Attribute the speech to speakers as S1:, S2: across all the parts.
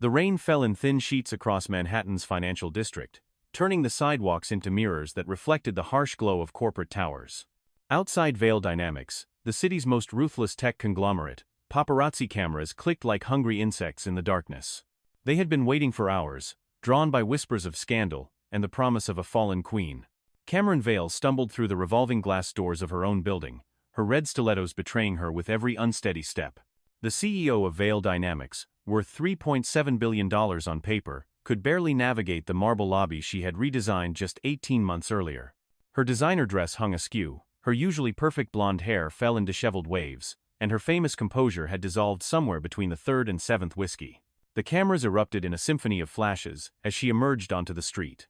S1: The rain fell in thin sheets across Manhattan's financial district, turning the sidewalks into mirrors that reflected the harsh glow of corporate towers. Outside Vale Dynamics, the city's most ruthless tech conglomerate, paparazzi cameras clicked like hungry insects in the darkness. They had been waiting for hours, drawn by whispers of scandal and the promise of a fallen queen. Cameron Vale stumbled through the revolving glass doors of her own building, her red stilettos betraying her with every unsteady step. The CEO of Vale Dynamics, worth $3.7 billion on paper, could barely navigate the marble lobby she had redesigned just 18 months earlier. Her designer dress hung askew, her usually perfect blonde hair fell in disheveled waves, and her famous composure had dissolved somewhere between the third and seventh whiskey. The cameras erupted in a symphony of flashes as she emerged onto the street.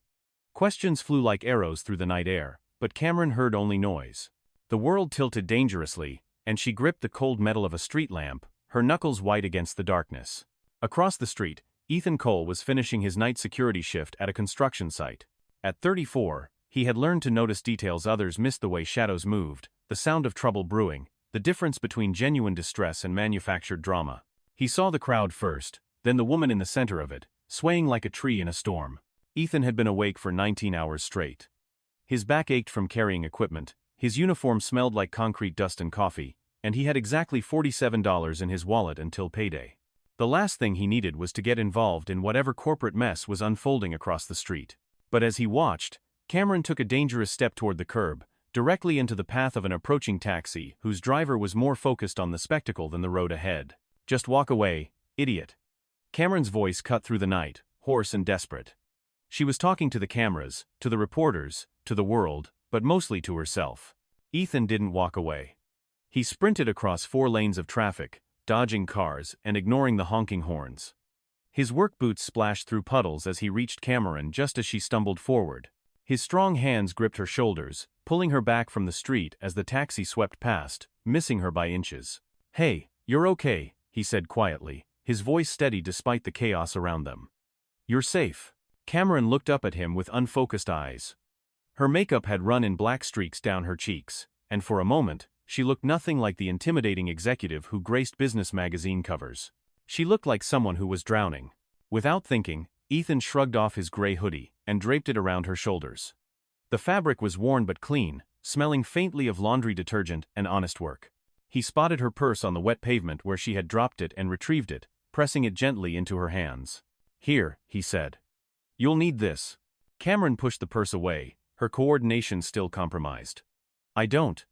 S1: Questions flew like arrows through the night air, but Cameron heard only noise. The world tilted dangerously, and she gripped the cold metal of a street lamp, her knuckles white against the darkness. Across the street, Ethan Cole was finishing his night security shift at a construction site. At 34, he had learned to notice details others missed: the way shadows moved, the sound of trouble brewing, the difference between genuine distress and manufactured drama. He saw the crowd first, then the woman in the center of it, swaying like a tree in a storm. Ethan had been awake for 19 hours straight. His back ached from carrying equipment, his uniform smelled like concrete dust and coffee, and he had exactly $47 in his wallet until payday. The last thing he needed was to get involved in whatever corporate mess was unfolding across the street. But as he watched, Cameron took a dangerous step toward the curb, directly into the path of an approaching taxi whose driver was more focused on the spectacle than the road ahead. "Just walk away, idiot." Cameron's voice cut through the night, hoarse and desperate. She was talking to the cameras, to the reporters, to the world, but mostly to herself. Ethan didn't walk away. He sprinted across 4 lanes of traffic, dodging cars and ignoring the honking horns. His work boots splashed through puddles as he reached Cameron just as she stumbled forward. His strong hands gripped her shoulders, pulling her back from the street as the taxi swept past, missing her by inches. "Hey, you're okay," he said quietly, his voice steady despite the chaos around them. "You're safe." Cameron looked up at him with unfocused eyes. Her makeup had run in black streaks down her cheeks, and for a moment, she looked nothing like the intimidating executive who graced business magazine covers. She looked like someone who was drowning. Without thinking, Ethan shrugged off his gray hoodie and draped it around her shoulders. The fabric was worn but clean, smelling faintly of laundry detergent and honest work. He spotted her purse on the wet pavement where she had dropped it and retrieved it, pressing it gently into her hands. "Here," he said. "You'll need this." Cameron pushed the purse away, her coordination still compromised. "I don't.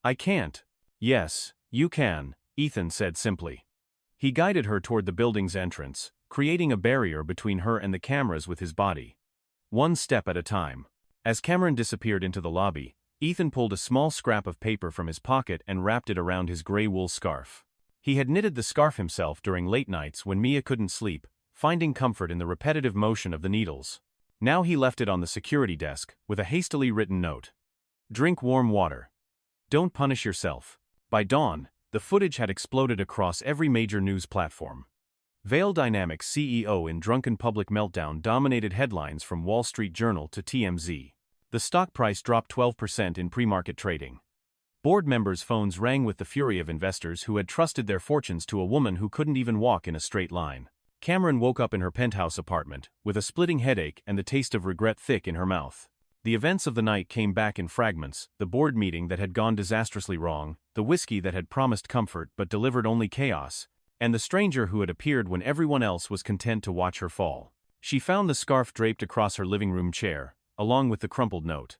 S1: I can't." "Yes, you can," Ethan said simply. He guided her toward the building's entrance, creating a barrier between her and the cameras with his body. One step at a time. As Cameron disappeared into the lobby, Ethan pulled a small scrap of paper from his pocket and wrapped it around his gray wool scarf. He had knitted the scarf himself during late nights when Mia couldn't sleep, finding comfort in the repetitive motion of the needles. Now he left it on the security desk, with a hastily written note. "Drink warm water. Don't punish yourself." By dawn, the footage had exploded across every major news platform. Vale Dynamics CEO in drunken public meltdown dominated headlines from Wall Street Journal to TMZ. The stock price dropped 12% in pre-market trading. Board members' phones rang with the fury of investors who had trusted their fortunes to a woman who couldn't even walk in a straight line. Cameron woke up in her penthouse apartment, with a splitting headache and the taste of regret thick in her mouth. The events of the night came back in fragments: the board meeting that had gone disastrously wrong, the whiskey that had promised comfort but delivered only chaos, and the stranger who had appeared when everyone else was content to watch her fall. She found the scarf draped across her living room chair, along with the crumpled note.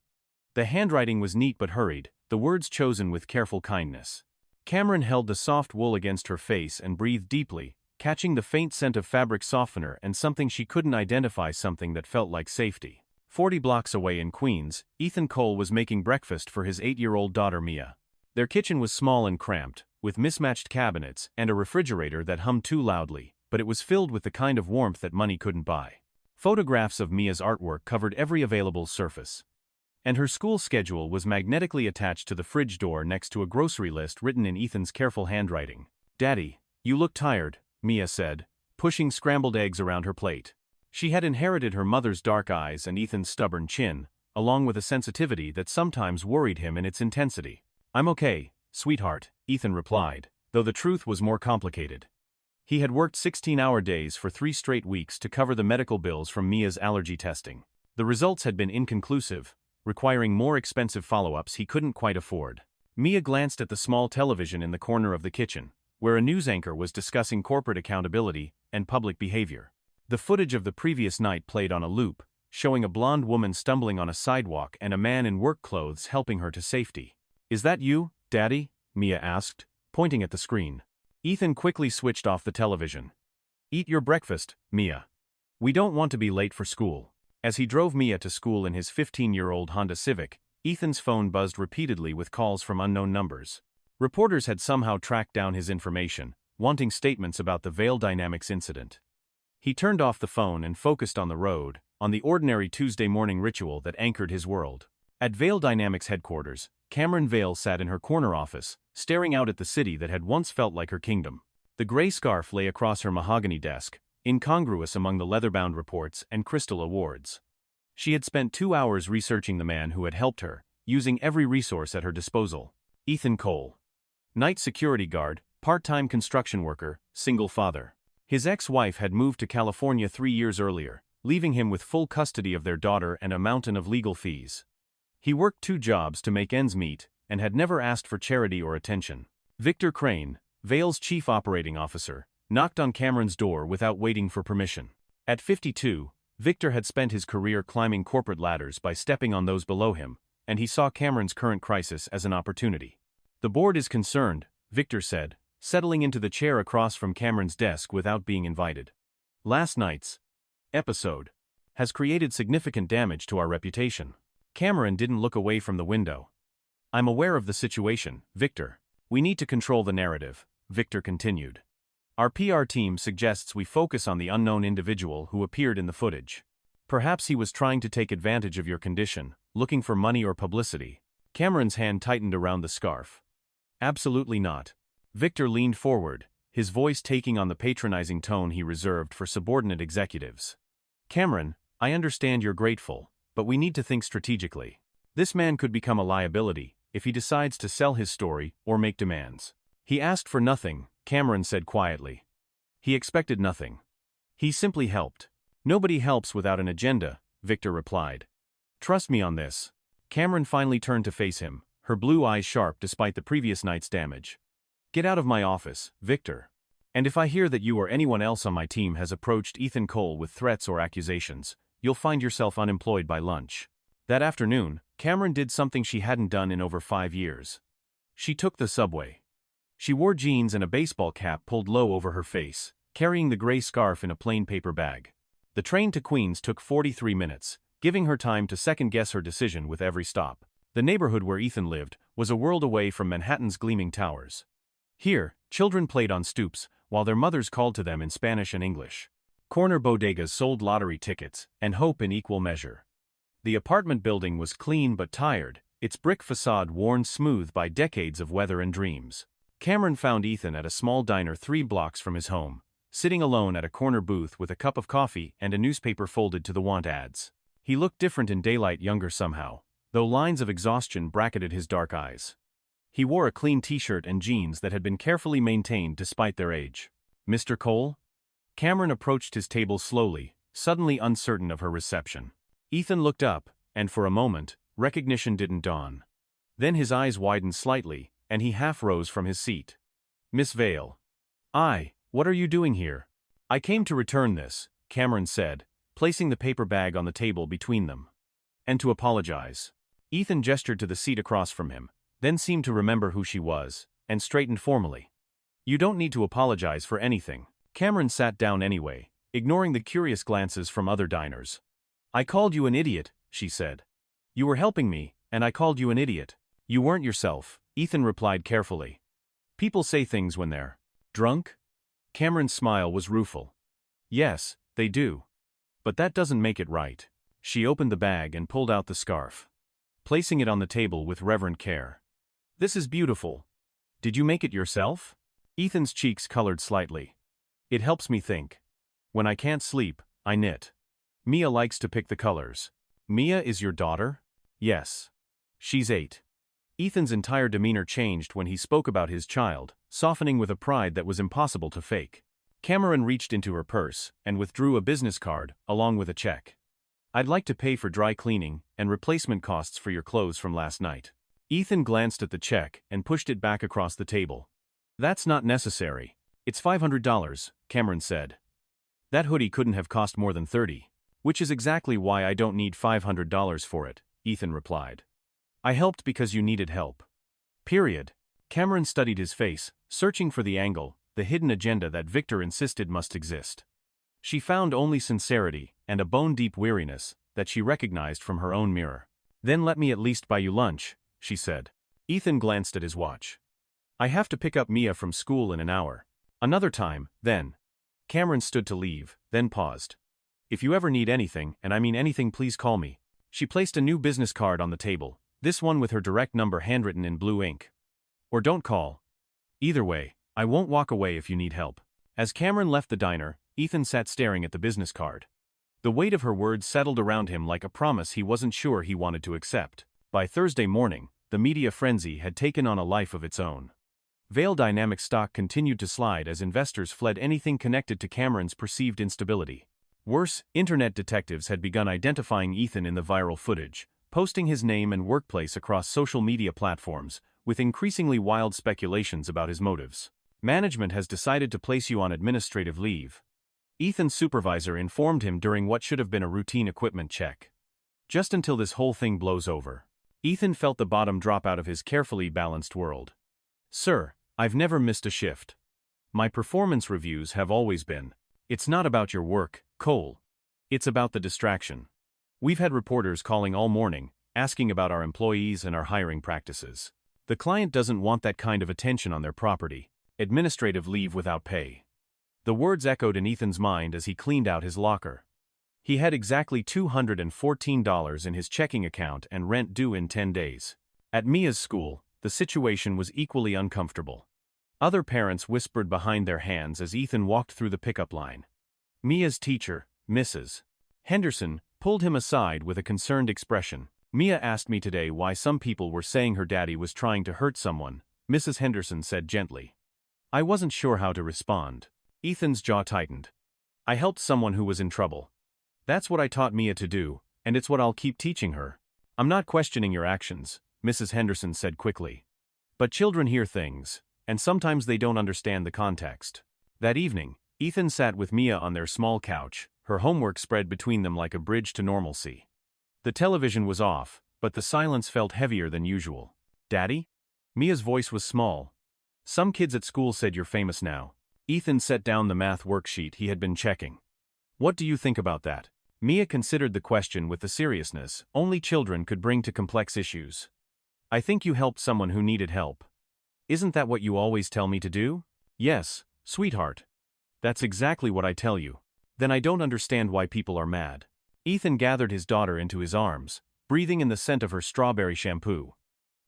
S1: The handwriting was neat but hurried, the words chosen with careful kindness. Cameron held the soft wool against her face and breathed deeply, catching the faint scent of fabric softener and something she couldn't identify, something that felt like safety. 40 blocks away in Queens, Ethan Cole was making breakfast for his 8-year-old daughter Mia. Their kitchen was small and cramped, with mismatched cabinets and a refrigerator that hummed too loudly, but it was filled with the kind of warmth that money couldn't buy. Photographs of Mia's artwork covered every available surface. And her school schedule was magnetically attached to the fridge door next to a grocery list written in Ethan's careful handwriting. "Daddy, you look tired," Mia said, pushing scrambled eggs around her plate. She had inherited her mother's dark eyes and Ethan's stubborn chin, along with a sensitivity that sometimes worried him in its intensity. "I'm okay, sweetheart," Ethan replied, though the truth was more complicated. He had worked 16-hour days for 3 straight weeks to cover the medical bills from Mia's allergy testing. The results had been inconclusive, requiring more expensive follow-ups he couldn't quite afford. Mia glanced at the small television in the corner of the kitchen, where a news anchor was discussing corporate accountability and public behavior. The footage of the previous night played on a loop, showing a blonde woman stumbling on a sidewalk and a man in work clothes helping her to safety. "Is that you, Daddy?" Mia asked, pointing at the screen. Ethan quickly switched off the television. "Eat your breakfast, Mia. We don't want to be late for school." As he drove Mia to school in his 15-year-old Honda Civic, Ethan's phone buzzed repeatedly with calls from unknown numbers. Reporters had somehow tracked down his information, wanting statements about the Vale Dynamics incident. He turned off the phone and focused on the road, on the ordinary Tuesday morning ritual that anchored his world. At Vale Dynamics headquarters, Cameron Vale sat in her corner office, staring out at the city that had once felt like her kingdom. The gray scarf lay across her mahogany desk, incongruous among the leather-bound reports and crystal awards. She had spent 2 hours researching the man who had helped her, using every resource at her disposal. Ethan Cole. Night security guard, part-time construction worker, single father. His ex-wife had moved to California 3 years earlier, leaving him with full custody of their daughter and a mountain of legal fees. He worked 2 jobs to make ends meet, and had never asked for charity or attention. Victor Crane, Vale's chief operating officer, knocked on Cameron's door without waiting for permission. At 52, Victor had spent his career climbing corporate ladders by stepping on those below him, and he saw Cameron's current crisis as an opportunity. "The board is concerned," Victor said, settling into the chair across from Cameron's desk without being invited. "Last night's episode has created significant damage to our reputation." Cameron didn't look away from the window. "I'm aware of the situation, Victor. We need to control the narrative," Victor continued. "Our PR team suggests we focus on the unknown individual who appeared in the footage. Perhaps he was trying to take advantage of your condition, looking for money or publicity." Cameron's hand tightened around the scarf. "Absolutely not." Victor leaned forward, his voice taking on the patronizing tone he reserved for subordinate executives. "Cameron, I understand you're grateful, but we need to think strategically. This man could become a liability if he decides to sell his story or make demands." "He asked for nothing," Cameron said quietly. "He expected nothing. He simply helped." "Nobody helps without an agenda," Victor replied. "Trust me on this." Cameron finally turned to face him, her blue eyes sharp despite the previous night's damage. "Get out of my office, Victor. And if I hear that you or anyone else on my team has approached Ethan Cole with threats or accusations, you'll find yourself unemployed by lunch." That afternoon, Cameron did something she hadn't done in over 5 years. She took the subway. She wore jeans and a baseball cap pulled low over her face, carrying the gray scarf in a plain paper bag. The train to Queens took 43 minutes, giving her time to second-guess her decision with every stop. The neighborhood where Ethan lived was a world away from Manhattan's gleaming towers. Here, children played on stoops, while their mothers called to them in Spanish and English. Corner bodegas sold lottery tickets, and hope in equal measure. The apartment building was clean but tired, its brick facade worn smooth by decades of weather and dreams. Cameron found Ethan at a small diner 3 blocks from his home, sitting alone at a corner booth with a cup of coffee and a newspaper folded to the want ads. He looked different in daylight, younger somehow, though lines of exhaustion bracketed his dark eyes. He wore a clean t-shirt and jeans that had been carefully maintained despite their age. "Mr. Cole?" Cameron approached his table slowly, suddenly uncertain of her reception. Ethan looked up, and for a moment, recognition didn't dawn. Then his eyes widened slightly, and he half rose from his seat. "Miss Vale." What are you doing here?" "I came to return this," Cameron said, placing the paper bag on the table between them. "And to apologize." Ethan gestured to the seat across from him, then seemed to remember who she was, and straightened formally. "You don't need to apologize for anything." Cameron sat down anyway, ignoring the curious glances from other diners. "I called you an idiot," she said. "You were helping me, and I called you an idiot." "You weren't yourself," Ethan replied carefully. "People say things when they're drunk?" Cameron's smile was rueful. "Yes, they do. But that doesn't make it right." She opened the bag and pulled out the scarf, placing it on the table with reverent care. "This is beautiful. Did you make it yourself?" Ethan's cheeks colored slightly. "It helps me think. When I can't sleep, I knit. Mia likes to pick the colors." "Mia is your daughter?" "Yes. She's 8. Ethan's entire demeanor changed when he spoke about his child, softening with a pride that was impossible to fake. Cameron reached into her purse and withdrew a business card, along with a check. "I'd like to pay for dry cleaning and replacement costs for your clothes from last night." Ethan glanced at the check and pushed it back across the table. "That's not necessary. It's $500, Cameron said. "That hoodie couldn't have cost more than $30. Which is exactly why I don't need $500 for it," Ethan replied. "I helped because you needed help. Period." Cameron studied his face, searching for the angle, the hidden agenda that Victor insisted must exist. She found only sincerity and a bone-deep weariness that she recognized from her own mirror. "Then let me at least buy you lunch," she said. Ethan glanced at his watch. "I have to pick up Mia from school in an hour. Another time, then." Cameron stood to leave, then paused. "If you ever need anything, and I mean anything, please call me." She placed a new business card on the table, this one with her direct number handwritten in blue ink. "Or don't call. Either way, I won't walk away if you need help." As Cameron left the diner, Ethan sat staring at the business card. The weight of her words settled around him like a promise he wasn't sure he wanted to accept. By Thursday morning, the media frenzy had taken on a life of its own. Vale Dynamics stock continued to slide as investors fled anything connected to Cameron's perceived instability. Worse, internet detectives had begun identifying Ethan in the viral footage, posting his name and workplace across social media platforms, with increasingly wild speculations about his motives. "Management has decided to place you on administrative leave," Ethan's supervisor informed him during what should have been a routine equipment check. "Just until this whole thing blows over." Ethan felt the bottom drop out of his carefully balanced world. "Sir, I've never missed a shift. My performance reviews have always been. It's not about your work, Cole. It's about the distraction. We've had reporters calling all morning, asking about our employees and our hiring practices. The client doesn't want that kind of attention on their property. Administrative leave without pay." The words echoed in Ethan's mind as he cleaned out his locker. He had exactly $214 in his checking account and rent due in 10 days. At Mia's school, the situation was equally uncomfortable. Other parents whispered behind their hands as Ethan walked through the pickup line. Mia's teacher, Mrs. Henderson, pulled him aside with a concerned expression. "Mia asked me today why some people were saying her daddy was trying to hurt someone," Mrs. Henderson said gently. "I wasn't sure how to respond." Ethan's jaw tightened. "I helped someone who was in trouble. That's what I taught Mia to do, and it's what I'll keep teaching her." "I'm not questioning your actions," Mrs. Henderson said quickly. "But children hear things, and sometimes they don't understand the context." That evening, Ethan sat with Mia on their small couch, her homework spread between them like a bridge to normalcy. The television was off, but the silence felt heavier than usual. "Daddy?" Mia's voice was small. "Some kids at school said you're famous now." Ethan set down the math worksheet he had been checking. "What do you think about that?" Mia considered the question with the seriousness only children could bring to complex issues. "I think you helped someone who needed help." "Isn't that what you always tell me to do?" "Yes, sweetheart. That's exactly what I tell you." "Then I don't understand why people are mad." Ethan gathered his daughter into his arms, breathing in the scent of her strawberry shampoo.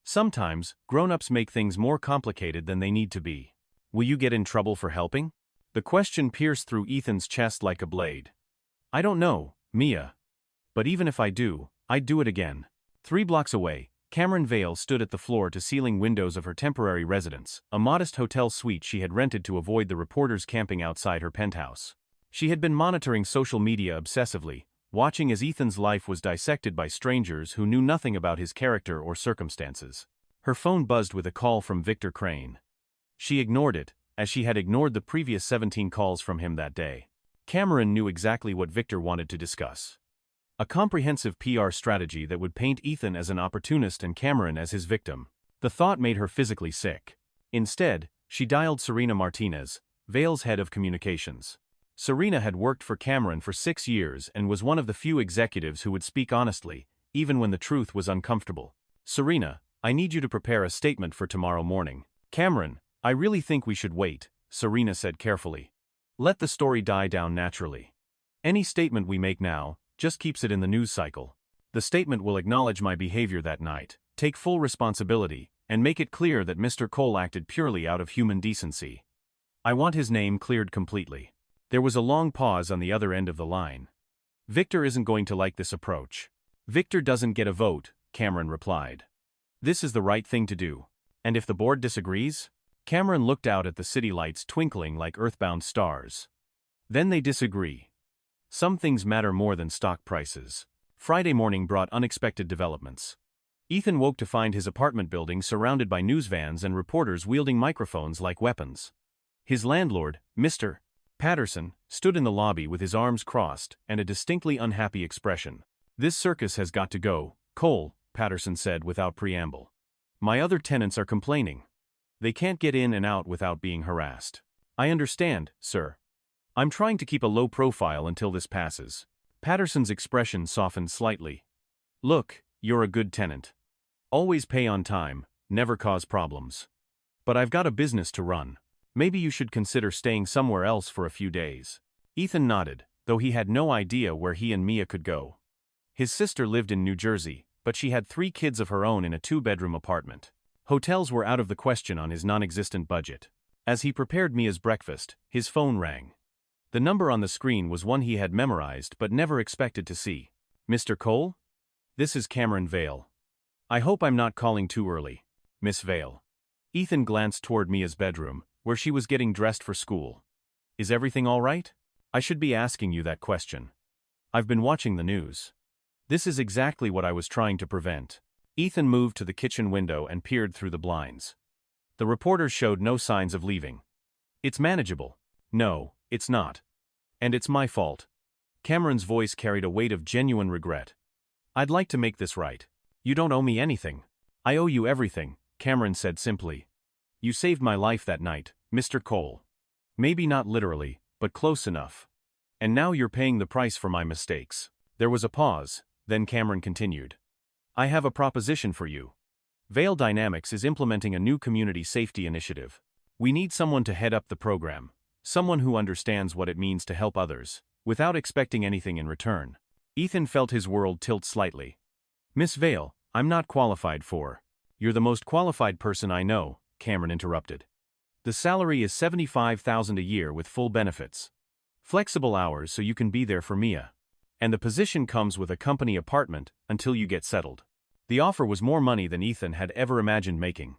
S1: "Sometimes, grown-ups make things more complicated than they need to be." "Will you get in trouble for helping?" The question pierced through Ethan's chest like a blade. "I don't know, Mia. But even if I do, I'd do it again." 3 blocks away, Cameron Vale stood at the floor-to-ceiling windows of her temporary residence, a modest hotel suite she had rented to avoid the reporters camping outside her penthouse. She had been monitoring social media obsessively, watching as Ethan's life was dissected by strangers who knew nothing about his character or circumstances. Her phone buzzed with a call from Victor Crane. She ignored it, as she had ignored the previous 17 calls from him that day. Cameron knew exactly what Victor wanted to discuss. A comprehensive PR strategy that would paint Ethan as an opportunist and Cameron as his victim. The thought made her physically sick. Instead, she dialed Serena Martinez, Vale's head of communications. Serena had worked for Cameron for 6 years and was one of the few executives who would speak honestly, even when the truth was uncomfortable. "Serena, I need you to prepare a statement for tomorrow morning." "Cameron, I really think we should wait," Serena said carefully. "Let the story die down naturally. Any statement we make now just keeps it in the news cycle. The statement will acknowledge my behavior that night, take full responsibility, and make it clear that Mr. Cole acted purely out of human decency. I want his name cleared completely." There was a long pause on the other end of the line. "Victor isn't going to like this approach." "Victor doesn't get a vote," Cameron replied. "This is the right thing to do. And if the board disagrees?" Cameron looked out at the city lights twinkling like earthbound stars. Then they disagree. Some things matter more than stock prices. Friday morning brought unexpected developments. Ethan woke to find his apartment building surrounded by news vans and reporters wielding microphones like weapons. His landlord, Mr. Patterson, stood in the lobby with his arms crossed and a distinctly unhappy expression. "This circus has got to go, Cole," Patterson said without preamble. "My other tenants are complaining. They can't get in and out without being harassed." "I understand, sir. I'm trying to keep a low profile until this passes." Patterson's expression softened slightly. "Look, you're a good tenant. Always pay on time, never cause problems. But I've got a business to run. Maybe you should consider staying somewhere else for a few days." Ethan nodded, though he had no idea where he and Mia could go. His sister lived in New Jersey, but she had 3 kids of her own in a 2-bedroom apartment. Hotels were out of the question on his non-existent budget. As he prepared Mia's breakfast, his phone rang. The number on the screen was one he had memorized but never expected to see. "Mr. Cole? This is Cameron Vale. I hope I'm not calling too early, Miss Vale." Ethan glanced toward Mia's bedroom, where she was getting dressed for school. "Is everything all right? I should be asking you that question. I've been watching the news. This is exactly what I was trying to prevent." Ethan moved to the kitchen window and peered through the blinds. The reporters showed no signs of leaving. "It's manageable." "No, it's not. And it's my fault." Cameron's voice carried a weight of genuine regret. "I'd like to make this right. You don't owe me anything." "I owe you everything," Cameron said simply. "You saved my life that night, Mr. Cole. Maybe not literally, but close enough. And now you're paying the price for my mistakes." There was a pause, then Cameron continued. "I have a proposition for you. Vale Dynamics is implementing a new community safety initiative. We need someone to head up the program, someone who understands what it means to help others, without expecting anything in return." Ethan felt his world tilt slightly. "Miss Vale, I'm not qualified for." "You're the most qualified person I know," Cameron interrupted. "The salary is $75,000 a year with full benefits. Flexible hours so you can be there for Mia. And the position comes with a company apartment until you get settled." The offer was more money than Ethan had ever imagined making.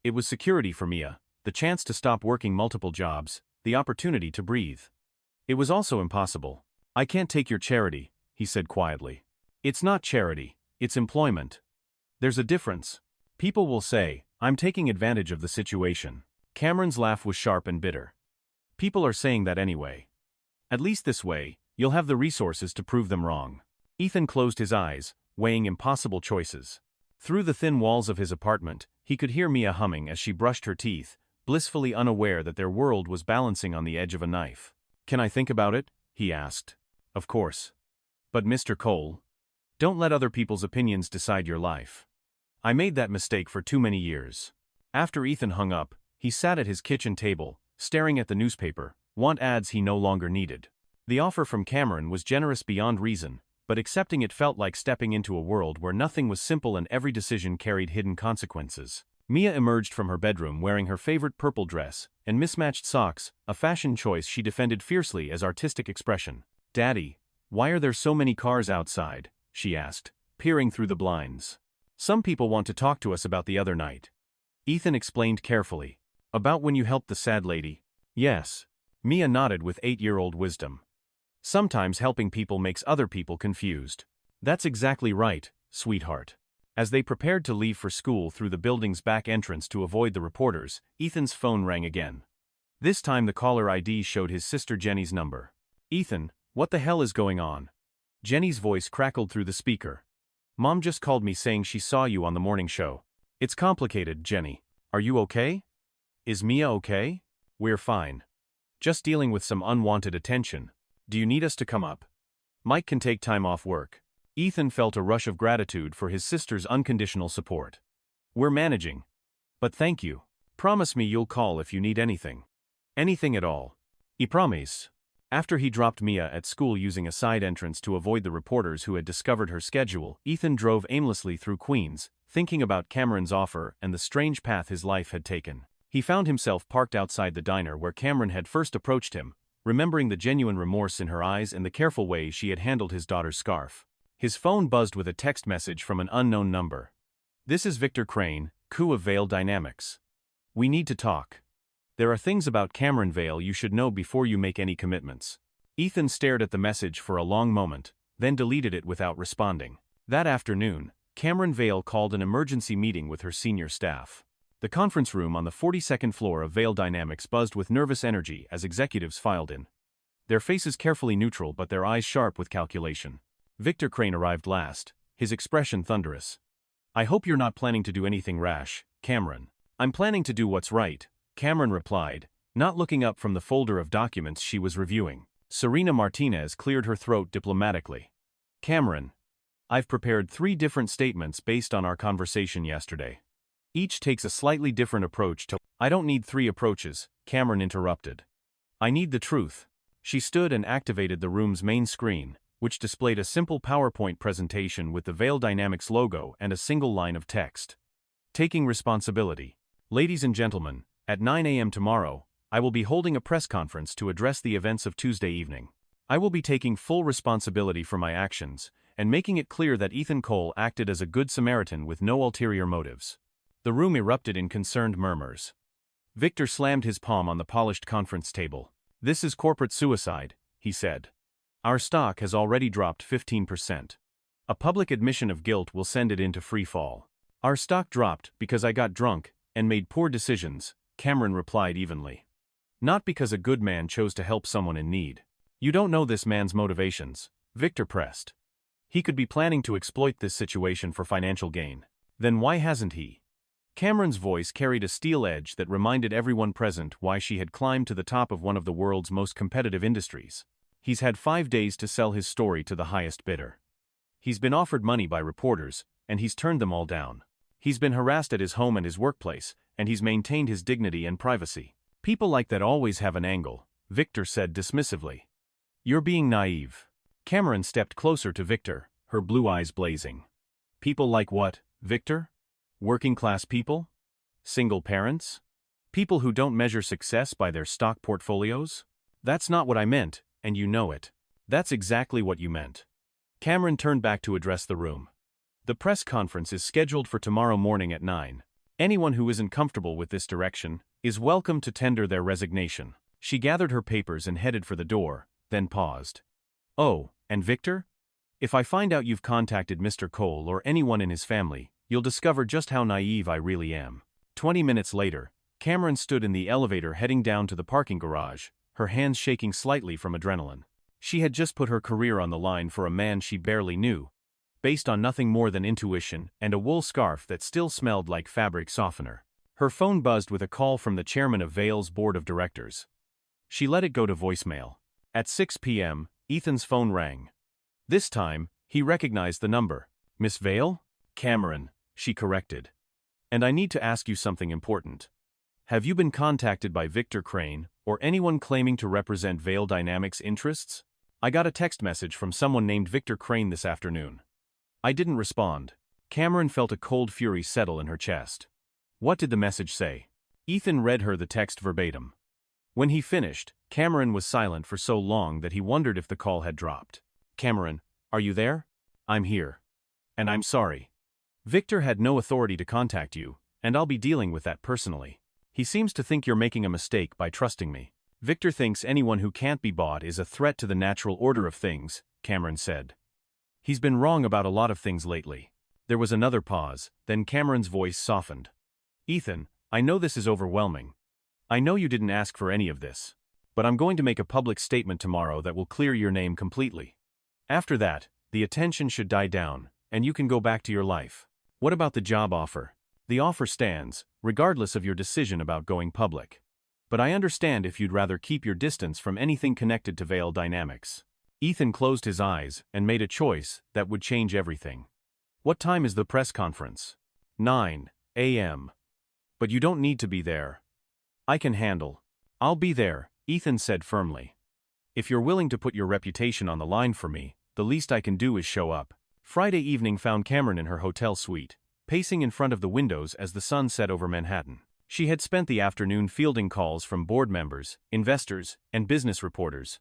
S1: It was security for Mia, the chance to stop working multiple jobs, the opportunity to breathe. It was also impossible. "I can't take your charity," he said quietly. "It's not charity, it's employment. There's a difference. People will say, I'm taking advantage of the situation." Cameron's laugh was sharp and bitter. "People are saying that anyway. At least this way, you'll have the resources to prove them wrong." Ethan closed his eyes, weighing impossible choices. Through the thin walls of his apartment, he could hear Mia humming as she brushed her teeth, blissfully unaware that their world was balancing on the edge of a knife. "Can I think about it?" he asked. "Of course. But Mr. Cole, don't let other people's opinions decide your life. I made that mistake for too many years." After Ethan hung up, he sat at his kitchen table, staring at the newspaper, want ads he no longer needed. The offer from Cameron was generous beyond reason, but accepting it felt like stepping into a world where nothing was simple and every decision carried hidden consequences. Mia emerged from her bedroom wearing her favorite purple dress and mismatched socks, a fashion choice she defended fiercely as artistic expression. "Daddy, why are there so many cars outside?" she asked, peering through the blinds. "Some people want to talk to us about the other night." Ethan explained carefully. "About when you helped the sad lady?" "Yes." Mia nodded with 8-year-old wisdom. "Sometimes helping people makes other people confused." "That's exactly right, sweetheart." As they prepared to leave for school through the building's back entrance to avoid the reporters, Ethan's phone rang again. This time the caller ID showed his sister Jenny's number. "Ethan, what the hell is going on?" Jenny's voice crackled through the speaker. "Mom just called me saying she saw you on the morning show." "It's complicated, Jenny. Are you okay?" "Is Mia okay?" "We're fine. Just dealing with some unwanted attention. Do you need us to come up?" "Mike can take time off work." Ethan felt a rush of gratitude for his sister's unconditional support. "We're managing. But thank you. Promise me you'll call if you need anything." "Anything at all." "I promise." After he dropped Mia at school using a side entrance to avoid the reporters who had discovered her schedule, Ethan drove aimlessly through Queens, thinking about Cameron's offer and the strange path his life had taken. He found himself parked outside the diner where Cameron had first approached him, remembering the genuine remorse in her eyes and the careful way she had handled his daughter's scarf. His phone buzzed with a text message from an unknown number. "This is Victor Crane, CEO of Vale Dynamics. We need to talk." There are things about Cameron Vale you should know before you make any commitments. Ethan stared at the message for a long moment, then deleted it without responding. That afternoon, Cameron Vale called an emergency meeting with her senior staff. The conference room on the 42nd floor of Vale Dynamics buzzed with nervous energy as executives filed in. Their faces carefully neutral but their eyes sharp with calculation. Victor Crane arrived last, his expression thunderous. "I hope you're not planning to do anything rash, Cameron." "I'm planning to do what's right," Cameron replied, not looking up from the folder of documents she was reviewing. Serena Martinez cleared her throat diplomatically. "Cameron, I've prepared 3 different statements based on our conversation yesterday. Each takes a slightly different approach to—" "I don't need 3 approaches," Cameron interrupted. "I need the truth." She stood and activated the room's main screen, which displayed a simple PowerPoint presentation with the Vale Dynamics logo and a single line of text. "Taking responsibility. Ladies and gentlemen, at 9 a.m. tomorrow, I will be holding a press conference to address the events of Tuesday evening. I will be taking full responsibility for my actions, and making it clear that Ethan Cole acted as a good Samaritan with no ulterior motives." The room erupted in concerned murmurs. Victor slammed his palm on the polished conference table. "This is corporate suicide," he said. "Our stock has already dropped 15%. A public admission of guilt will send it into free fall." "Our stock dropped because I got drunk and made poor decisions," Cameron replied evenly. "Not because a good man chose to help someone in need." "You don't know this man's motivations," Victor pressed. "He could be planning to exploit this situation for financial gain. Then why hasn't he?" Cameron's voice carried a steel edge that reminded everyone present why she had climbed to the top of one of the world's most competitive industries. "He's had 5 days to sell his story to the highest bidder. He's been offered money by reporters, and he's turned them all down. He's been harassed at his home and his workplace, and he's maintained his dignity and privacy." "People like that always have an angle," Victor said dismissively. "You're being naive." Cameron stepped closer to Victor, her blue eyes blazing. "People like what, Victor? Working-class people? Single parents? People who don't measure success by their stock portfolios? That's not what I meant, and you know it." "That's exactly what you meant." Cameron turned back to address the room. "The press conference is scheduled for tomorrow morning at 9. Anyone who isn't comfortable with this direction is welcome to tender their resignation." She gathered her papers and headed for the door, then paused. "Oh, and Victor? If I find out you've contacted Mr. Cole or anyone in his family, you'll discover just how naive I really am." 20 minutes later, Cameron stood in the elevator heading down to the parking garage, her hands shaking slightly from adrenaline. She had just put her career on the line for a man she barely knew, based on nothing more than intuition and a wool scarf that still smelled like fabric softener. Her phone buzzed with a call from the chairman of Vale's board of directors. She let it go to voicemail. At 6 p.m., Ethan's phone rang. This time, he recognized the number. "Miss Vale?" "Cameron," she corrected. "And I need to ask you something important. Have you been contacted by Victor Crane or anyone claiming to represent Vale Dynamics interests? I got a text message from someone named Victor Crane this afternoon." I didn't respond. Cameron felt a cold fury settle in her chest. What did the message say? Ethan read her the text verbatim. When he finished, Cameron was silent for so long that he wondered if the call had dropped. "Cameron, are you there?" "I'm here. And I'm sorry. Victor had no authority to contact you, and I'll be dealing with that personally. He seems to think you're making a mistake by trusting me." "Victor thinks anyone who can't be bought is a threat to the natural order of things," Cameron said. "He's been wrong about a lot of things lately." There was another pause, then Cameron's voice softened. "Ethan, I know this is overwhelming. I know you didn't ask for any of this. But I'm going to make a public statement tomorrow that will clear your name completely. After that, the attention should die down, and you can go back to your life. What about the job offer? The offer stands, regardless of your decision about going public. But I understand if you'd rather keep your distance from anything connected to Vale Dynamics." Ethan closed his eyes and made a choice that would change everything. "What time is the press conference?" 9 a.m. "But you don't need to be there. I can handle." "I'll be there," Ethan said firmly. "If you're willing to put your reputation on the line for me, the least I can do is show up." Friday evening found Cameron in her hotel suite, pacing in front of the windows as the sun set over Manhattan. She had spent the afternoon fielding calls from board members, investors, and business reporters,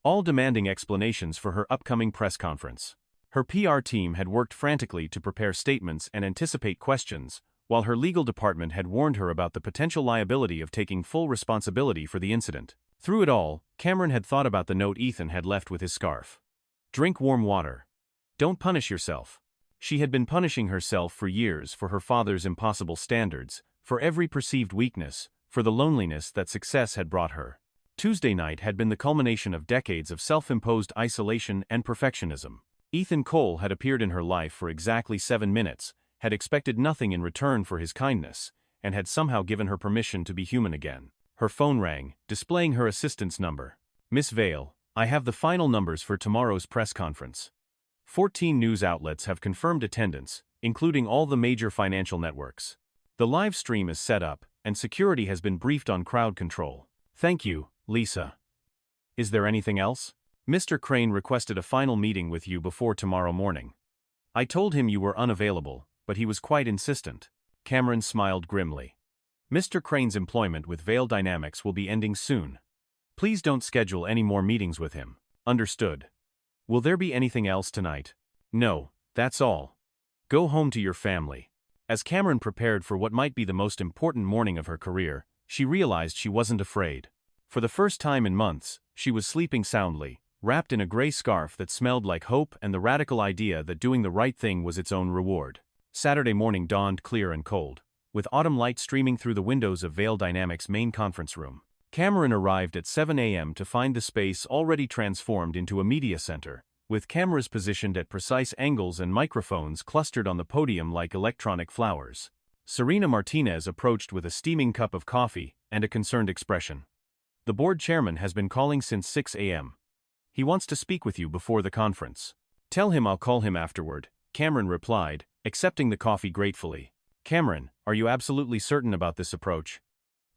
S1: all demanding explanations for her upcoming press conference. Her PR team had worked frantically to prepare statements and anticipate questions, while her legal department had warned her about the potential liability of taking full responsibility for the incident. Through it all, Cameron had thought about the note Ethan had left with his scarf. Drink warm water. Don't punish yourself. She had been punishing herself for years for her father's impossible standards, for every perceived weakness, for the loneliness that success had brought her. Tuesday night had been the culmination of decades of self-imposed isolation and perfectionism. Ethan Cole had appeared in her life for exactly 7 minutes, had expected nothing in return for his kindness, and had somehow given her permission to be human again. Her phone rang, displaying her assistant's number. "Miss Vale, I have the final numbers for tomorrow's press conference. 14 news outlets have confirmed attendance, including all the major financial networks. The live stream is set up, and security has been briefed on crowd control. Thank you, Lisa. Is there anything else? Mr. Crane requested a final meeting with you before tomorrow morning. I told him you were unavailable, but he was quite insistent." Cameron smiled grimly. "Mr. Crane's employment with Vale Dynamics will be ending soon. Please don't schedule any more meetings with him." "Understood. Will there be anything else tonight?" "No, that's all. Go home to your family." As Cameron prepared for what might be the most important morning of her career, she realized she wasn't afraid. For the first time in months, she was sleeping soundly, wrapped in a gray scarf that smelled like hope and the radical idea that doing the right thing was its own reward. Saturday morning dawned clear and cold, with autumn light streaming through the windows of Vale Dynamics' main conference room. Cameron arrived at 7 a.m. to find the space already transformed into a media center, with cameras positioned at precise angles and microphones clustered on the podium like electronic flowers. Serena Martinez approached with a steaming cup of coffee and a concerned expression. "The board chairman has been calling since 6 a.m. He wants to speak with you before the conference." "Tell him I'll call him afterward," Cameron replied, accepting the coffee gratefully. "Cameron, are you absolutely certain about this approach?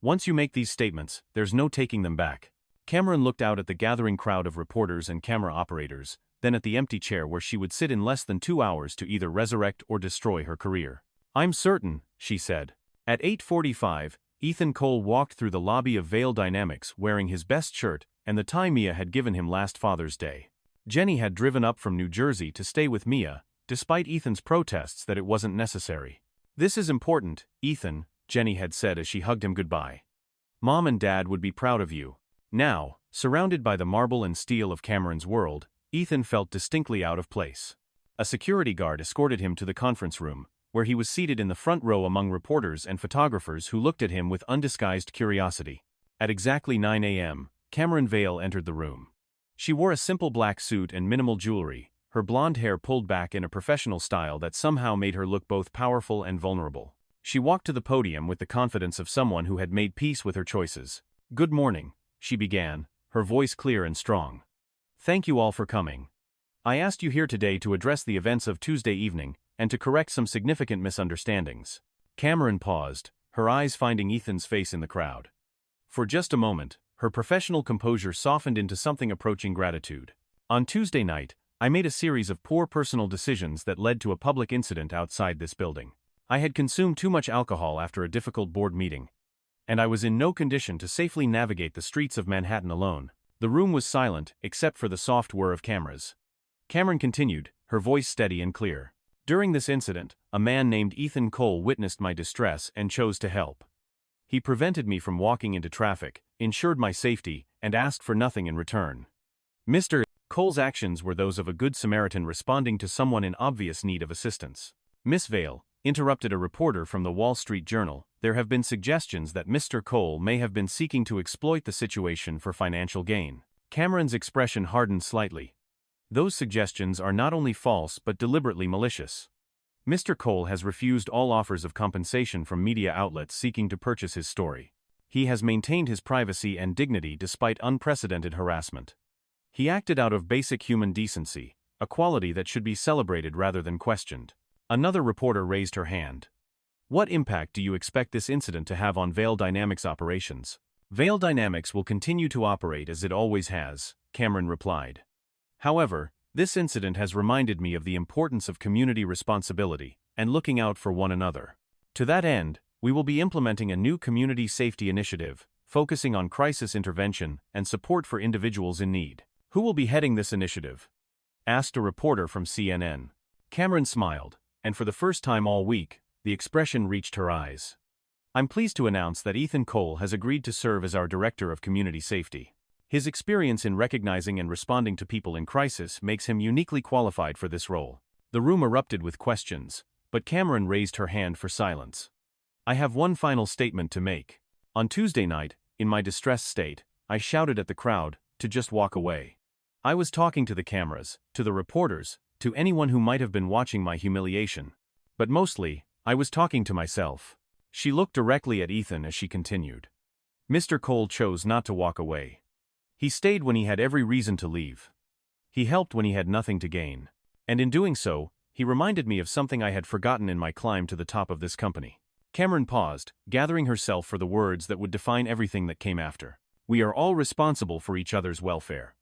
S1: Once you make these statements, there's no taking them back." Cameron looked out at the gathering crowd of reporters and camera operators, then at the empty chair where she would sit in less than 2 hours to either resurrect or destroy her career. "I'm certain," she said. At 8:45, Ethan Cole walked through the lobby of Vale Dynamics wearing his best shirt and the tie Mia had given him last Father's Day. Jenny had driven up from New Jersey to stay with Mia, despite Ethan's protests that it wasn't necessary. "This is important, Ethan," Jenny had said as she hugged him goodbye. "Mom and Dad would be proud of you." Now, surrounded by the marble and steel of Cameron's world, Ethan felt distinctly out of place. A security guard escorted him to the conference room, where he was seated in the front row among reporters and photographers who looked at him with undisguised curiosity. At exactly 9 a.m., Cameron Vale entered the room. She wore a simple black suit and minimal jewelry, her blonde hair pulled back in a professional style that somehow made her look both powerful and vulnerable. She walked to the podium with the confidence of someone who had made peace with her choices. "Good morning," she began, her voice clear and strong. "Thank you all for coming. I asked you here today to address the events of Tuesday evening and to correct some significant misunderstandings." Cameron paused, her eyes finding Ethan's face in the crowd. For just a moment, her professional composure softened into something approaching gratitude. "On Tuesday night, I made a series of poor personal decisions that led to a public incident outside this building. I had consumed too much alcohol after a difficult board meeting, and I was in no condition to safely navigate the streets of Manhattan alone." The room was silent, except for the soft whir of cameras. Cameron continued, her voice steady and clear. "During this incident, a man named Ethan Cole witnessed my distress and chose to help. He prevented me from walking into traffic, ensured my safety, and asked for nothing in return. Mr. Cole's actions were those of a good Samaritan responding to someone in obvious need of assistance." "Miss Vale," interrupted a reporter from the Wall Street Journal, "there have been suggestions that Mr. Cole may have been seeking to exploit the situation for financial gain." Cameron's expression hardened slightly. "Those suggestions are not only false but deliberately malicious. Mr. Cole has refused all offers of compensation from media outlets seeking to purchase his story. He has maintained his privacy and dignity despite unprecedented harassment. He acted out of basic human decency, a quality that should be celebrated rather than questioned." Another reporter raised her hand. "What impact do you expect this incident to have on Vale Dynamics operations?" "Vale Dynamics will continue to operate as it always has," Cameron replied. "However, this incident has reminded me of the importance of community responsibility and looking out for one another. To that end, we will be implementing a new community safety initiative, focusing on crisis intervention and support for individuals in need." "Who will be heading this initiative?" asked a reporter from CNN. Cameron smiled, and for the first time all week, the expression reached her eyes. I'm pleased to announce that Ethan Cole has agreed to serve as our Director of Community Safety. His experience in recognizing and responding to people in crisis makes him uniquely qualified for this role. The room erupted with questions, but Cameron raised her hand for silence. I have one final statement to make. On Tuesday night, in my distressed state, I shouted at the crowd to just walk away. I was talking to the cameras, to the reporters, to anyone who might have been watching my humiliation. But mostly, I was talking to myself. She looked directly at Ethan as she continued. Mr. Cole chose not to walk away. He stayed when he had every reason to leave. He helped when he had nothing to gain. And in doing so, he reminded me of something I had forgotten in my climb to the top of this company. Cameron paused, gathering herself for the words that would define everything that came after. We are all responsible for each other's welfare.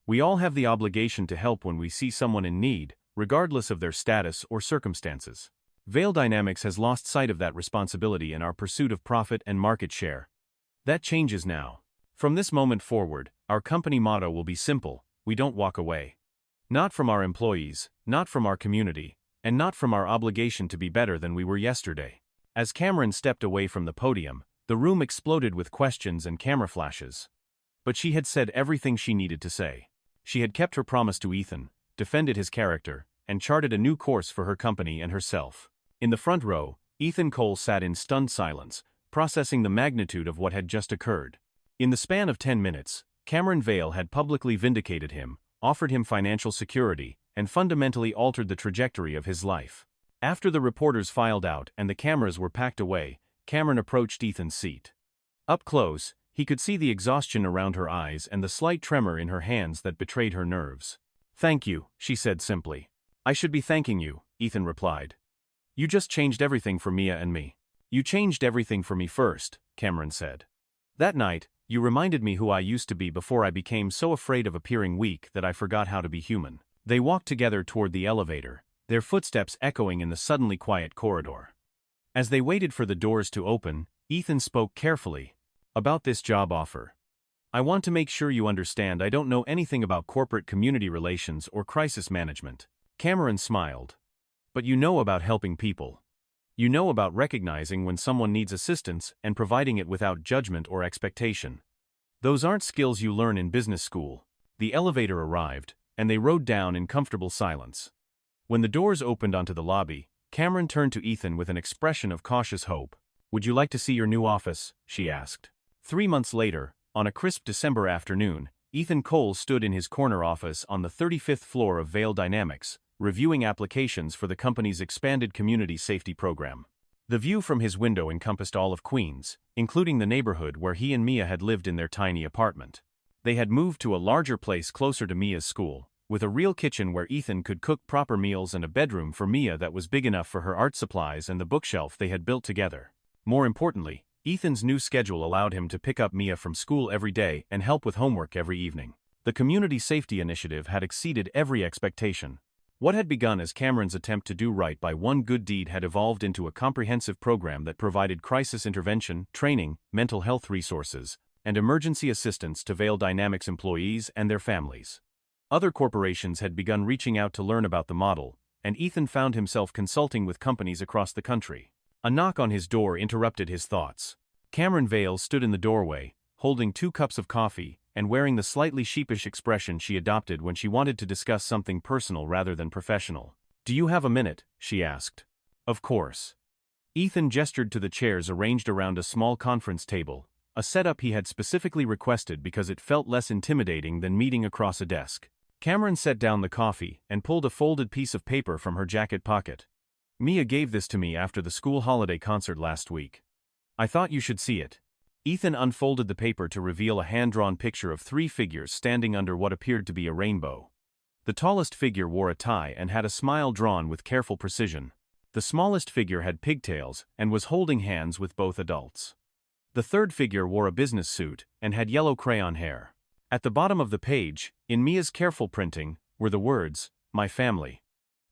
S1: We all have the obligation to help when we see someone in need, regardless of their status or circumstances. Vale Dynamics has lost sight of that responsibility in our pursuit of profit and market share. That changes now. From this moment forward, our company motto will be simple: we don't walk away. Not from our employees, not from our community, and not from our obligation to be better than we were yesterday. As Cameron stepped away from the podium, the room exploded with questions and camera flashes. But she had said everything she needed to say. She had kept her promise to Ethan, defended his character, and charted a new course for her company and herself. In the front row, Ethan Cole sat in stunned silence, processing the magnitude of what had just occurred. In the span of 10 minutes, Cameron Vale had publicly vindicated him, offered him financial security, and fundamentally altered the trajectory of his life. After the reporters filed out and the cameras were packed away, Cameron approached Ethan's seat. Up close, he could see the exhaustion around her eyes and the slight tremor in her hands that betrayed her nerves. Thank you, she said simply. I should be thanking you, Ethan replied. You just changed everything for Mia and me. You changed everything for me first, Cameron said. That night, you reminded me who I used to be before I became so afraid of appearing weak that I forgot how to be human. They walked together toward the elevator, their footsteps echoing in the suddenly quiet corridor. As they waited for the doors to open, Ethan spoke carefully. About this job offer. I want to make sure you understand I don't know anything about corporate community relations or crisis management. Cameron smiled. But you know about helping people. You know about recognizing when someone needs assistance and providing it without judgment or expectation. Those aren't skills you learn in business school. The elevator arrived, and they rode down in comfortable silence. When the doors opened onto the lobby, Cameron turned to Ethan with an expression of cautious hope. Would you like to see your new office? She asked. 3 months later, on a crisp December afternoon, Ethan Cole stood in his corner office on the 35th floor of Vale Dynamics, reviewing applications for the company's expanded community safety program. The view from his window encompassed all of Queens, including the neighborhood where he and Mia had lived in their tiny apartment. They had moved to a larger place closer to Mia's school, with a real kitchen where Ethan could cook proper meals and a bedroom for Mia that was big enough for her art supplies and the bookshelf they had built together. More importantly, Ethan's new schedule allowed him to pick up Mia from school every day and help with homework every evening. The community safety initiative had exceeded every expectation. What had begun as Cameron's attempt to do right by one good deed had evolved into a comprehensive program that provided crisis intervention, training, mental health resources, and emergency assistance to Vale Dynamics employees and their families. Other corporations had begun reaching out to learn about the model, and Ethan found himself consulting with companies across the country. A knock on his door interrupted his thoughts. Cameron Vale stood in the doorway, holding 2 cups of coffee, and wearing the slightly sheepish expression she adopted when she wanted to discuss something personal rather than professional. Do you have a minute? She asked. Of course. Ethan gestured to the chairs arranged around a small conference table, a setup he had specifically requested because it felt less intimidating than meeting across a desk. Cameron set down the coffee and pulled a folded piece of paper from her jacket pocket. Mia gave this to me after the school holiday concert last week. I thought you should see it. Ethan unfolded the paper to reveal a hand-drawn picture of 3 figures standing under what appeared to be a rainbow. The tallest figure wore a tie and had a smile drawn with careful precision. The smallest figure had pigtails and was holding hands with both adults. The third figure wore a business suit and had yellow crayon hair. At the bottom of the page, in Mia's careful printing, were the words, "My family.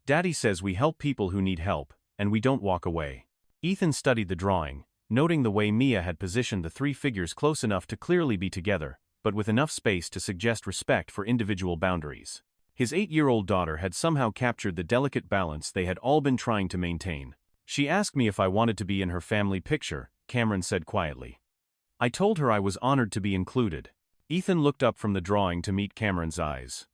S1: Daddy says we help people who need help, and we don't walk away." Ethan studied the drawing, noting the way Mia had positioned the 3 figures close enough to clearly be together, but with enough space to suggest respect for individual boundaries. His 8-year-old daughter had somehow captured the delicate balance they had all been trying to maintain. She asked me if I wanted to be in her family picture, Cameron said quietly. I told her I was honored to be included. Ethan looked up from the drawing to meet Cameron's eyes.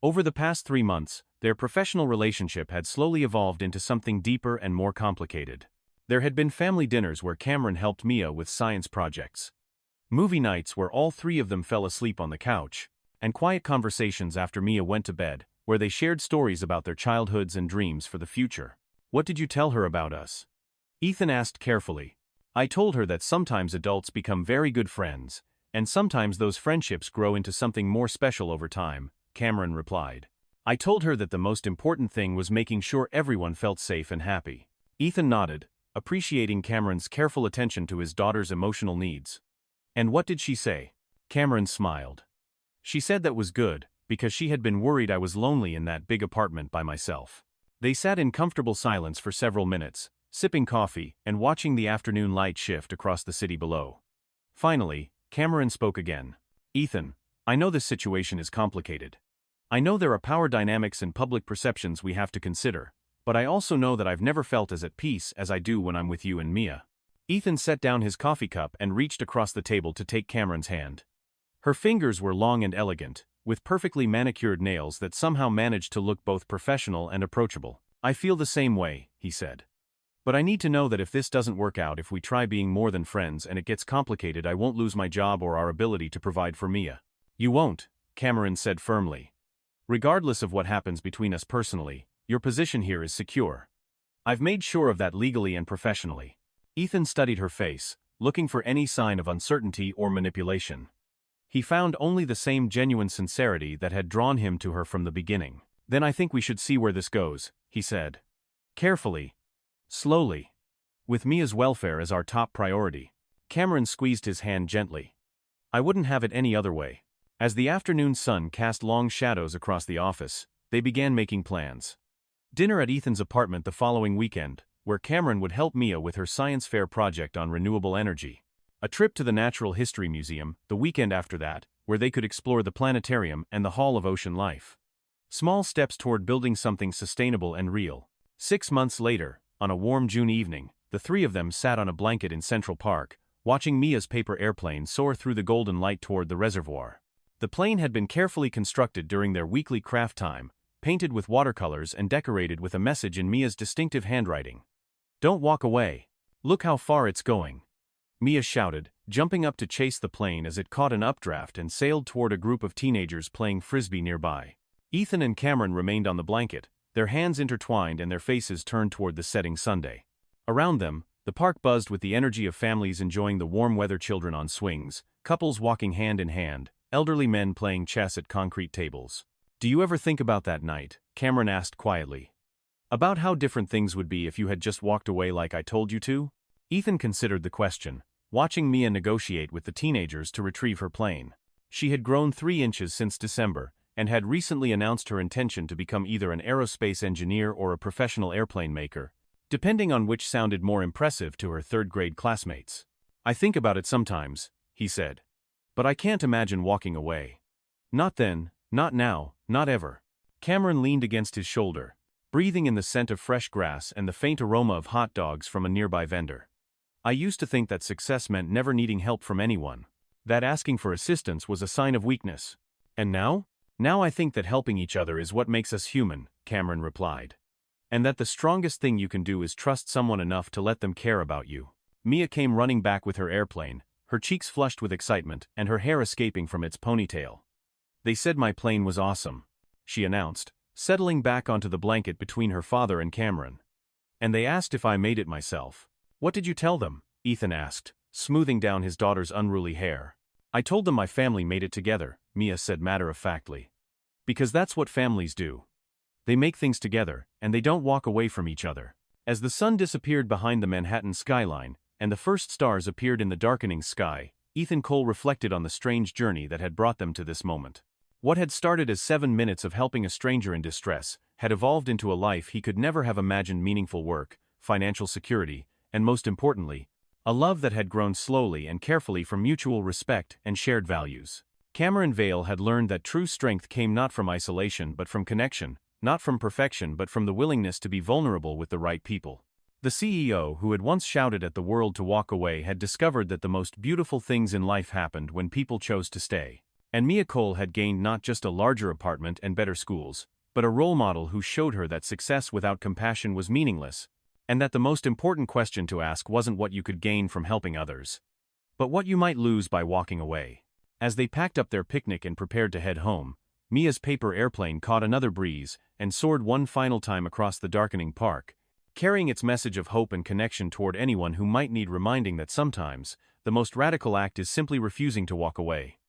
S1: Over the past 3 months, their professional relationship had slowly evolved into something deeper and more complicated. There had been family dinners where Cameron helped Mia with science projects, movie nights where all three of them fell asleep on the couch, and quiet conversations after Mia went to bed, where they shared stories about their childhoods and dreams for the future. What did you tell her about us? Ethan asked carefully. I told her that sometimes adults become very good friends, and sometimes those friendships grow into something more special over time, Cameron replied. I told her that the most important thing was making sure everyone felt safe and happy. Ethan nodded, appreciating Cameron's careful attention to his daughter's emotional needs. And what did she say? Cameron smiled. She said that was good, because she had been worried I was lonely in that big apartment by myself. They sat in comfortable silence for several minutes, sipping coffee and watching the afternoon light shift across the city below. Finally, Cameron spoke again. Ethan, I know this situation is complicated. I know there are power dynamics and public perceptions we have to consider, but I also know that I've never felt as at peace as I do when I'm with you and Mia. Ethan set down his coffee cup and reached across the table to take Cameron's hand. Her fingers were long and elegant, with perfectly manicured nails that somehow managed to look both professional and approachable. I feel the same way, he said. But I need to know that if this doesn't work out, if we try being more than friends and it gets complicated, I won't lose my job or our ability to provide for Mia. You won't, Cameron said firmly. Regardless of what happens between us personally, your position here is secure. I've made sure of that legally and professionally. Ethan studied her face, looking for any sign of uncertainty or manipulation. He found only the same genuine sincerity that had drawn him to her from the beginning. Then I think we should see where this goes, he said. Carefully. Slowly. With Mia's welfare as our top priority. Cameron squeezed his hand gently. I wouldn't have it any other way. As the afternoon sun cast long shadows across the office, they began making plans. Dinner at Ethan's apartment the following weekend, where Cameron would help Mia with her science fair project on renewable energy. A trip to the Natural History Museum the weekend after that, where they could explore the planetarium and the Hall of Ocean Life. Small steps toward building something sustainable and real. 6 months later, on a warm June evening, the three of them sat on a blanket in Central Park, watching Mia's paper airplane soar through the golden light toward the reservoir. The plane had been carefully constructed during their weekly craft time, painted with watercolors and decorated with a message in Mia's distinctive handwriting. Don't walk away. Look how far it's going. Mia shouted, jumping up to chase the plane as it caught an updraft and sailed toward a group of teenagers playing frisbee nearby. Ethan and Cameron remained on the blanket, their hands intertwined and their faces turned toward the setting Sunday. Around them, the park buzzed with the energy of families enjoying the warm weather, children on swings, couples walking hand in hand, elderly men playing chess at concrete tables. Do you ever think about that night? Cameron asked quietly. About how different things would be if you had just walked away like I told you to? Ethan considered the question, watching Mia negotiate with the teenagers to retrieve her plane. She had grown 3 inches since December, and had recently announced her intention to become either an aerospace engineer or a professional airplane maker, depending on which sounded more impressive to her third-grade classmates. I think about it sometimes, he said. But I can't imagine walking away. Not then, not now, not ever. Cameron leaned against his shoulder, breathing in the scent of fresh grass and the faint aroma of hot dogs from a nearby vendor. I used to think that success meant never needing help from anyone, that asking for assistance was a sign of weakness. And now? Now I think that helping each other is what makes us human, Cameron replied. And that the strongest thing you can do is trust someone enough to let them care about you. Mia came running back with her airplane, her cheeks flushed with excitement and her hair escaping from its ponytail. They said my plane was awesome, she announced, settling back onto the blanket between her father and Cameron. And they asked if I made it myself. What did you tell them? Ethan asked, smoothing down his daughter's unruly hair. I told them my family made it together, Mia said matter-of-factly. Because that's what families do. They make things together, and they don't walk away from each other. As the sun disappeared behind the Manhattan skyline, and the first stars appeared in the darkening sky, Ethan Cole reflected on the strange journey that had brought them to this moment. What had started as 7 minutes of helping a stranger in distress had evolved into a life he could never have imagined: meaningful work, financial security, and most importantly, a love that had grown slowly and carefully from mutual respect and shared values. Cameron Vale had learned that true strength came not from isolation but from connection, not from perfection but from the willingness to be vulnerable with the right people. The CEO, who had once shouted at the world to walk away, had discovered that the most beautiful things in life happened when people chose to stay. And Mia Cole had gained not just a larger apartment and better schools, but a role model who showed her that success without compassion was meaningless, and that the most important question to ask wasn't what you could gain from helping others, but what you might lose by walking away. As they packed up their picnic and prepared to head home, Mia's paper airplane caught another breeze and soared one final time across the darkening park, carrying its message of hope and connection toward anyone who might need reminding that sometimes, the most radical act is simply refusing to walk away.